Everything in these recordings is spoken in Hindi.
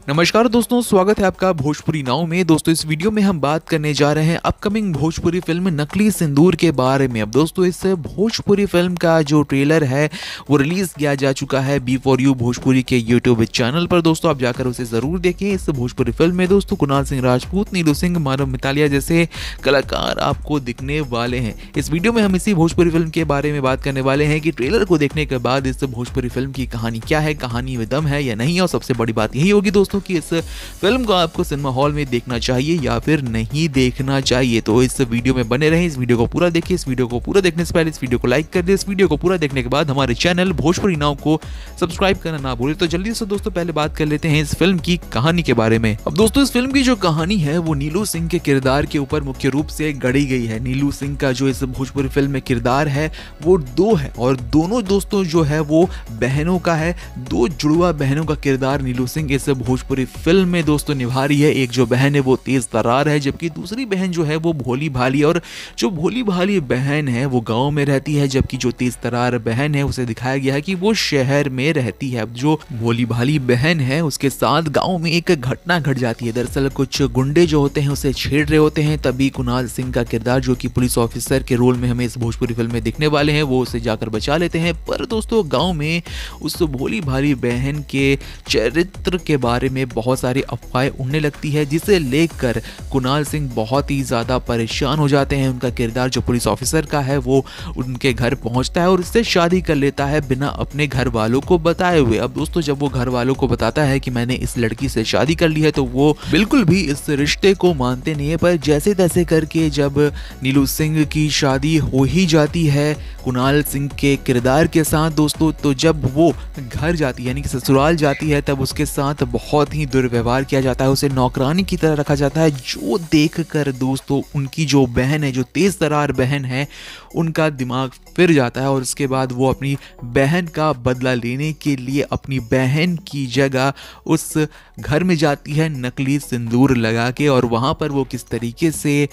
नमस्कार दोस्तों, स्वागत है आपका भोजपुरी नाव में। दोस्तों इस वीडियो में हम बात करने जा रहे हैं अपकमिंग भोजपुरी फिल्म नकली सिंदूर के बारे में। अब दोस्तों इस भोजपुरी फिल्म का जो ट्रेलर है वो रिलीज किया जा चुका है B4U भोजपुरी के यूट्यूब चैनल पर। दोस्तों आप जाकर उसे जरूर देखें। इस भोजपुरी फिल्म में दोस्तों कुणाल सिंह राजपूत, नीलू सिंह, मानव मितालिया जैसे कलाकार आपको दिखने वाले हैं। इस वीडियो में हम इसी भोजपुरी फिल्म के बारे में बात करने वाले हैं कि ट्रेलर को देखने के बाद इस भोजपुरी फिल्म की कहानी क्या है, कहानी में दम है या नहीं, और सबसे बड़ी बात यही होगी दोस्तों कि इस फिल्म को आपको सिनेमा हॉल में देखना चाहिए या फिर नहीं देखना चाहिए। तो इस वीडियो में बने रहें, इस वीडियो को पूरा देखिए। इस वीडियो को पूरा देखने से पहले इस वीडियो को लाइक कर दे। इस वीडियो को पूरा देखने के बाद हमारे चैनल भोजपुरी नाव को सब्सक्राइब करना ना भूलें। तो जल्दी से दोस्तों पहले बात कर लेते हैं इस फिल्म की कहानी के बारे में। अब दोस्तों इस फिल्म की जो कहानी है वो नीलू सिंह के किरदार के ऊपर मुख्य रूप से गढ़ी गई है। नीलू सिंह का जो इस भोजपुरी फिल्म में किरदार है वो दो है, और दोनों दोस्तों जो है वो बहनों का है। दो जुड़वा बहनों का किरदार नीलू सिंह इस भोजपुरी फिल्म में दोस्तों निभा रही है। एक जो बहन है वो तेज तर्रार है, जबकि दूसरी बहन जो है वो भोली भाली। और जो भोली भाली बहन है वो गांव में रहती है, जबकि जो तेज तर्रार बहन है उसे दिखाया गया है कि वो शहर में रहती है। अब जो भोली भाली बहन है उसके साथ गांव में एक घटना घट जाती है। दरअसल कुछ गुंडे जो होते हैं उसे छेड़ रहे होते हैं। तभी कुणाल सिंह का किरदार जो कि पुलिस ऑफिसर के रोल में हमें इस भोजपुरी फिल्म में दिखने वाले हैं, वो उसे जाकर बचा लेते हैं। पर दोस्तों गांव में उस भोली भाली बहन के चरित्र के बारे में बहुत सारी अफवाहें उड़ने लगती है, जिसे लेकर कुणाल सिंह बहुत ही ज्यादा परेशान हो जाते हैं। उनका किरदार जो पुलिस ऑफिसर का है वो उनके घर पहुंचता है और उससे शादी कर लेता है बिना अपने घर वालों को बताए हुए। अब दोस्तों जब वो घर वालों को बताता है कि मैंने इस लड़की से शादी कर ली है, तो वो बिल्कुल भी इस रिश्ते को मानते नहीं है। पर जैसे तैसे करके जब नीलू सिंह की शादी हो ही जाती है कुणाल सिंह के किरदार के साथ दोस्तों, तो जब वो घर जाती है यानी कि ससुराल जाती है, तब उसके साथ बहुत ही दुर्व्यवहार किया जाता है। उसे नौकरानी की तरह रखा जाता है, जो देखकर दोस्तों उनकी जो बहन है, जो तेज तर्रार बहन है, उनका दिमाग फिर जाता है। और उसके बाद वो अपनी बहन का बदला लेने के लिए अपनी बहन की जगह उस घर में जाती है नकली सिंदूर लगा के। और वहां पर वो किस तरीके से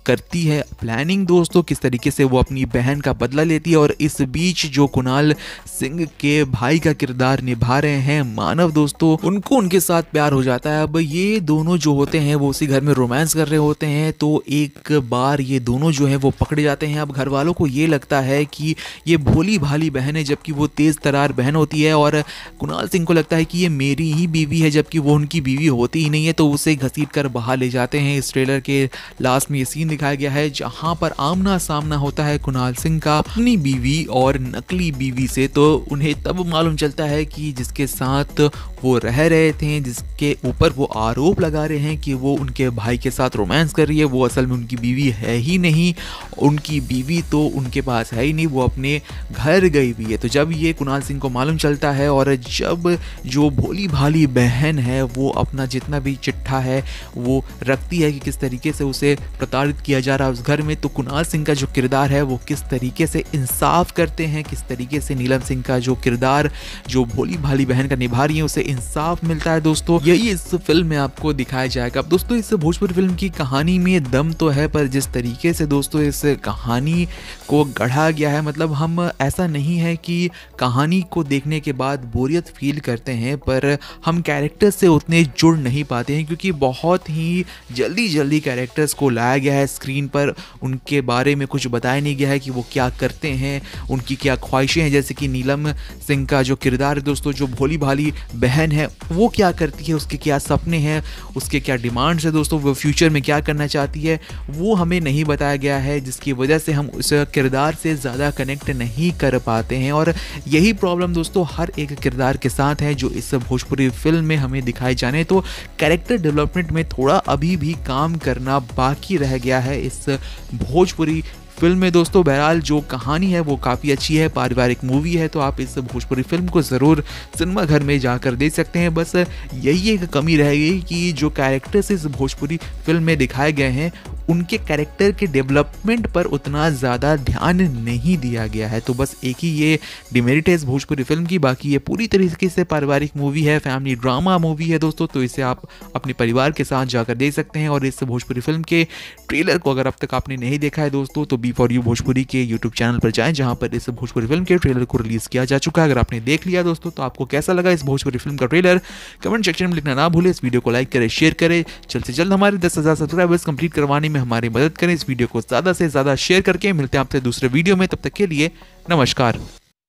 करती है प्लानिंग दोस्तों, किस तरीके से वो अपनी बहन का बदला लेती है। और इस बीच जो कुणाल सिंह के भाई का किरदार निभा रहे हैं मानव दोस्तों, उनको उनके साथ प्यार हो जाता है। अब ये दोनों जो होते हैं वो उसी घर में रोमांस कर रहे होते हैं, तो एक बार ये दोनों जो है वो पकड़े जाते हैं। अब घर वालों को ये लगता है कि ये भोली भाली बहन है, जबकि वो तेज तर्रार बहन होती है। और कुणाल सिंह को लगता है कि ये मेरी ही बीवी है, जबकि वो उनकी बीवी होती ही नहीं है। तो उसे घसीट कर बाहर ले जाते हैं। इस ट्रेलर के लास्ट में ये सीन दिखाया गया है जहां पर आमना सामना होता है कुणाल सिंह का अपनी बीवी और नकली बीवी से। तो उन्हें तब मालूम चलता है कि जिसके साथ वो रह रहे थे, जिसके ऊपर वो आरोप लगा रहे हैं कि वो उनके भाई के साथ रोमांस कर रही है, वो असल में उनकी बीवी है ही नहीं। उनकी बीवी तो उनके पास है ही नहीं, वो अपने घर गई हुई है। तो जब ये कुणाल सिंह को मालूम चलता है और जब जो भोली भाली बहन है वो अपना जितना भी चिट्ठा है वो रखती है कि किस तरीके से उसे प्रताड़ित किया जा रहा है उस घर में, तो कुणाल सिंह का जो किरदार है वो किस तरीके से इंसाफ करते हैं, किस तरीके से नीलम सिंह का जो किरदार जो भोली भाली बहन का निभा रही है उसे इंसाफ मिलता है दोस्तों, यही इस फिल्म में आपको दिखाया जाएगा। अब दोस्तों इस भोजपुरी फिल्म की कहानी में दम तो है, पर जिस तरीके से दोस्तों इस कहानी को गढ़ा गया है, मतलब हम ऐसा नहीं है कि कहानी को देखने के बाद बोरियत फील करते हैं, पर हम कैरेक्टर्स से उतने जुड़ नहीं पाते हैं, क्योंकि बहुत ही जल्दी कैरेक्टर्स को लाया गया है स्क्रीन पर। उनके बारे में कुछ बताया नहीं गया है कि वो क्या करते हैं, उनकी क्या ख्वाहिशें हैं। जैसे कि नीलम सिंह का जो किरदार है दोस्तों, जो भोली भाली बहन है, वो क्या करती है, उसके क्या सपने हैं, उसके क्या डिमांड्स है दोस्तों, वो फ्यूचर में क्या करना चाहती है, वो हमें नहीं बताया गया है, जिसकी वजह से हम उस किरदार से ज़्यादा कनेक्ट नहीं कर पाते हैं। और यही प्रॉब्लम दोस्तों हर एक किरदार के साथ है जो इस भोजपुरी फिल्म में हमें दिखाई जाने। तो कैरेक्टर डेवलपमेंट में थोड़ा अभी भी काम करना बाकी रह गया है इस भोजपुरी फिल्म में दोस्तों। बहरहाल जो कहानी है वो काफ़ी अच्छी है, पारिवारिक मूवी है, तो आप इस भोजपुरी फिल्म को ज़रूर सिनेमा घर में जाकर देख सकते हैं। बस यही एक कमी रह गई कि जो कैरेक्टर्स इस भोजपुरी फिल्म में दिखाए गए हैं उनके कैरेक्टर के डेवलपमेंट पर उतना ज़्यादा ध्यान नहीं दिया गया है। तो बस एक ही ये डिमेरिट है इस भोजपुरी फिल्म की। बाकी ये पूरी तरीके से पारिवारिक मूवी है, फैमिली ड्रामा मूवी है दोस्तों, तो इसे आप अपने परिवार के साथ जाकर देख सकते हैं। और इस भोजपुरी फिल्म के ट्रेलर को अगर अब तक आपने नहीं देखा है दोस्तों, तो बी फॉर यू भोजपुरी के यूट्यूब चैनल पर जाएं, जहां पर इस भोजपुरी फिल्म के ट्रेलर को रिलीज़ किया जा चुका है। अगर आपने देख लिया दोस्तों, तो आपको कैसा लगा इस भोजपुरी फिल्म का ट्रेलर, कमेंट सेक्शन में लिखना ना भूलें। इस वीडियो को लाइक करें, शेयर करें, जल्द से जल्द हमारे 10,000 सब्सक्राइबर्स कंप्लीट करवाने में हमारी मदद करें। इस वीडियो को ज़्यादा से ज़्यादा शेयर करके मिलते हैं आपसे दूसरे वीडियो में। तब तक के लिए नमस्कार।